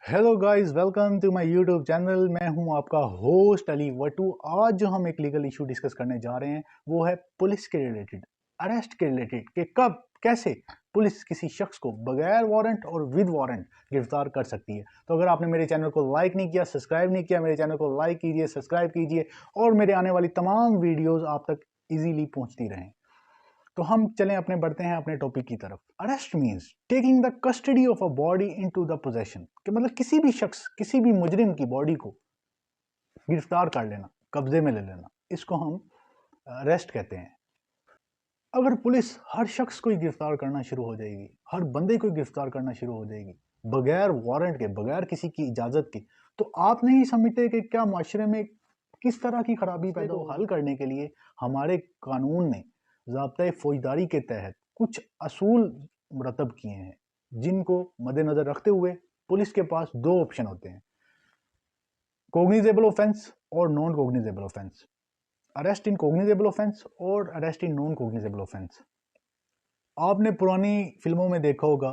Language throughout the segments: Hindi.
Hello guys, welcome to my YouTube channel. मैं हूं आपका होस्ट अली वटू। आज जो हम एक लीगल इशू डिस्कस करने जा रहे हैं वो है पुलिस के रिलेटेड, अरेस्ट के रिलेटेड कि कब कैसे पुलिस किसी शख्स को बगैर वारंट और विद वारंट गिरफ्तार कर सकती है। तो अगर आपने मेरे चैनल को लाइक नहीं किया, सब्सक्राइब नहीं किया, मेरे चैनल को लाइक कीजिए, सब्सक्राइब कीजिए और मेरे आने वाली तमाम वीडियोज़ आप तक ईजीली पहुँचती रहें। तो हम चलें अपने बढ़ते हैं अपने टॉपिक की तरफ। Arrest means taking the custody of a body into the possession, कि मतलब किसी भी शख्स, किसी भी मुजरिम की बॉडी को गिरफ्तार कर लेना, कब्जे में ले लेना, इसको हम अरेस्ट कहते हैं। अगर पुलिस हर शख्स को ही गिरफ्तार करना शुरू हो जाएगी, हर बंदे को गिरफ्तार करना शुरू हो जाएगी बगैर वारंट के, बगैर किसी की इजाजत के, तो आप नहीं समझते कि क्या माशरे में किस तरह की खराबी पैदा हो। हल करने के लिए हमारे कानून ने ज़ाब्ता फौजदारी के तहत कुछ असूल मुरतब किए हैं, जिनको मद्देनज़र रखते हुए पुलिस के पास दो ऑप्शन होते हैं: कोग्निजेबल ऑफेंस और नॉन कोग्निजेबल ऑफेंस। अरेस्ट इन कोग्निजेबल ऑफेंस और arrest in non cognisable offence. आपने पुरानी फिल्मों में देखा होगा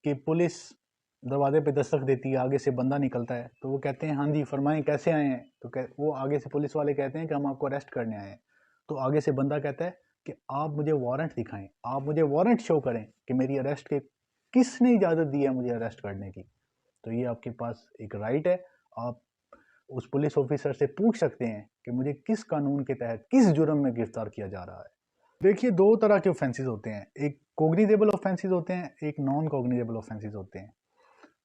कि पुलिस दरवाजे पे दस्तक देती है, आगे से बंदा निकलता है तो वो कहते हैं हाँ जी फरमाएं कैसे आए हैं, तो वो आगे से पुलिस वाले कहते हैं कि हम आपको अरेस्ट करने आए हैं। तो आगे से बंदा कहता है कि आप मुझे वारंट दिखाएं, आप मुझे वारंट शो करें कि मेरी अरेस्ट के किसने इजाज़त दी है मुझे अरेस्ट करने की। तो ये आपके पास एक राइट है, आप उस पुलिस ऑफिसर से पूछ सकते हैं कि मुझे किस कानून के तहत किस जुर्म में गिरफ्तार किया जा रहा है। देखिए, दो तरह के ऑफेंसेस होते हैं, एक कोग्निजेबल ऑफेंसेस होते हैं, एक नॉन कोग्निजेबल ऑफेंसेस होते हैं।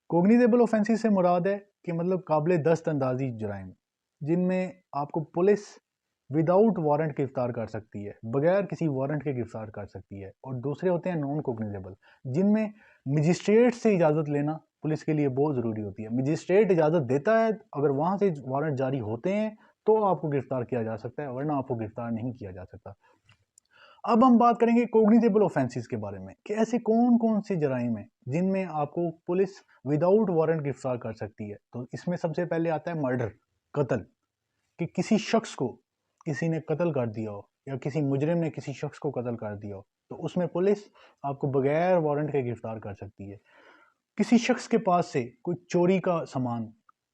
कोग्निजेबल ऑफेंसेस से मुराद है कि मतलब काबिल दस्त अंदाजी जुराइम, जिनमें आपको पुलिस विदाउट वारंट गिरफ्तार कर सकती है, बगैर किसी वारंट के गिरफ्तार कर सकती है। और दूसरे होते हैं नॉन कोग्निजेबल, जिनमें मजिस्ट्रेट से इजाज़त लेना पुलिस के लिए बहुत ज़रूरी होती है। मजिस्ट्रेट इजाज़त देता है, अगर वहाँ से वारंट जारी होते हैं तो आपको गिरफ्तार किया जा सकता है, वरना आपको गिरफ्तार नहीं किया जा सकता। अब हम बात करेंगे कोग्निजेबल ऑफेंसेस के बारे में कि ऐसे कौन कौन से जराइम हैं जिनमें आपको पुलिस विदाउट वारंट गिरफ्तार कर सकती है। तो इसमें सबसे पहले आता है मर्डर, कत्ल, कि किसी शख्स को किसी ने कत्ल कर दिया हो या किसी मुजरिम ने किसी शख्स को कत्ल कर दिया हो, तो उसमें पुलिस आपको बगैर वारंट के गिरफ्तार कर सकती है। किसी शख्स के पास से कोई चोरी का सामान,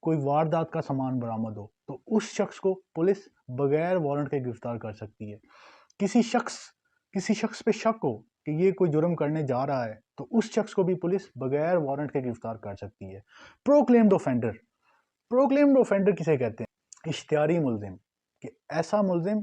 कोई वारदात का सामान बरामद हो, तो उस शख्स को पुलिस बगैर वारंट के गिरफ्तार कर सकती है। किसी शख्स पे शक हो कि ये कोई जुर्म करने जा रहा है, तो उस शख्स को भी पुलिस बगैर वारंट के गिरफ्तार कर सकती है। प्रोक्लेम्ड ऑफेंडर, प्रोक्लेम्ड ऑफेंडर किसे कहते हैं? इश्तिहारी मुलजिम, कि ऐसा मुलजिम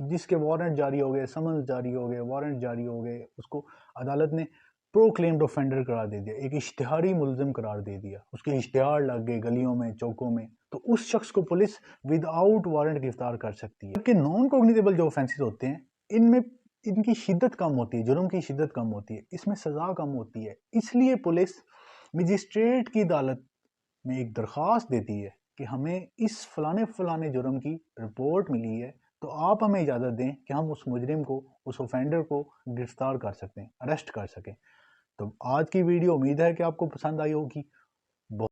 जिसके वारंट जारी हो गए, समन्स जारी हो गए, वारंट जारी हो गए, उसको अदालत ने प्रोक्लेम्ड ऑफेंडर करार दे दिया, एक इश्तिहारी मुलजिम करार दे दिया, उसके इश्तिहार लग गए गलियों में, चौकों में, तो उस शख्स को पुलिस विदाउट वारंट गिरफ्तार कर सकती है। जबकि नॉन कॉग्निजेबल जो ऑफेंसेस होते हैं, इनमें इनकी शिद्दत कम होती है, जुर्म की शिद्दत कम होती है, इसमें सज़ा कम होती है, इसलिए पुलिस मजिस्ट्रेट की अदालत में एक दरख्वास्त देती है कि हमें इस फलाने फलाने जुर्म की रिपोर्ट मिली है, तो आप हमें इजाज़त दें कि हम उस मुजरिम को, उस ऑफेंडर को गिरफ्तार कर सकते हैं, अरेस्ट कर सकें। तो आज की वीडियो उम्मीद है कि आपको पसंद आई होगी।